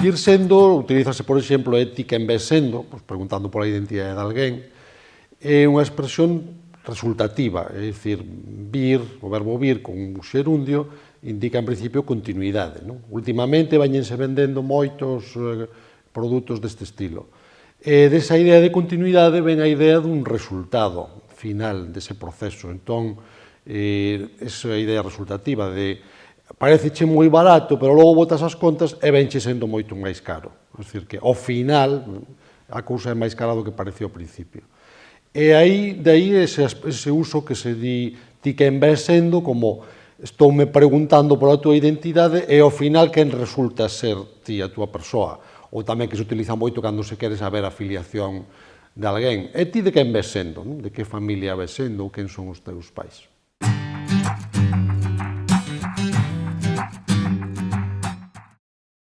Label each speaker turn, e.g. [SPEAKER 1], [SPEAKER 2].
[SPEAKER 1] vir sendo, utilízase, por exemplo, ética en vez sendo, pues, preguntando pola identidade de alguén, é unha expresión resultativa, é dicir, vir, o verbo vir con un xerundio, indica en principio continuidade. Non? Últimamente vañense vendendo moitos produtos deste estilo. E desa idea de continuidade ven a idea dun resultado final dese proceso. Entón, esa idea resultativa de pareceche moi barato, pero logo botas as contas e venche sendo moito máis caro. É dicir, que ao final a cousa é máis cara do que parecía ao principio. E aí, de aí ese uso que se di ti quen ves sendo como estoume preguntando pola tua identidade e ao final quen resulta ser ti, a túa persoa. Ou tamén que se utiliza moito cando se quere saber a filiación de alguén. E ti de quen ves sendo? Non? De que familia ves sendo ou quen son os teus pais?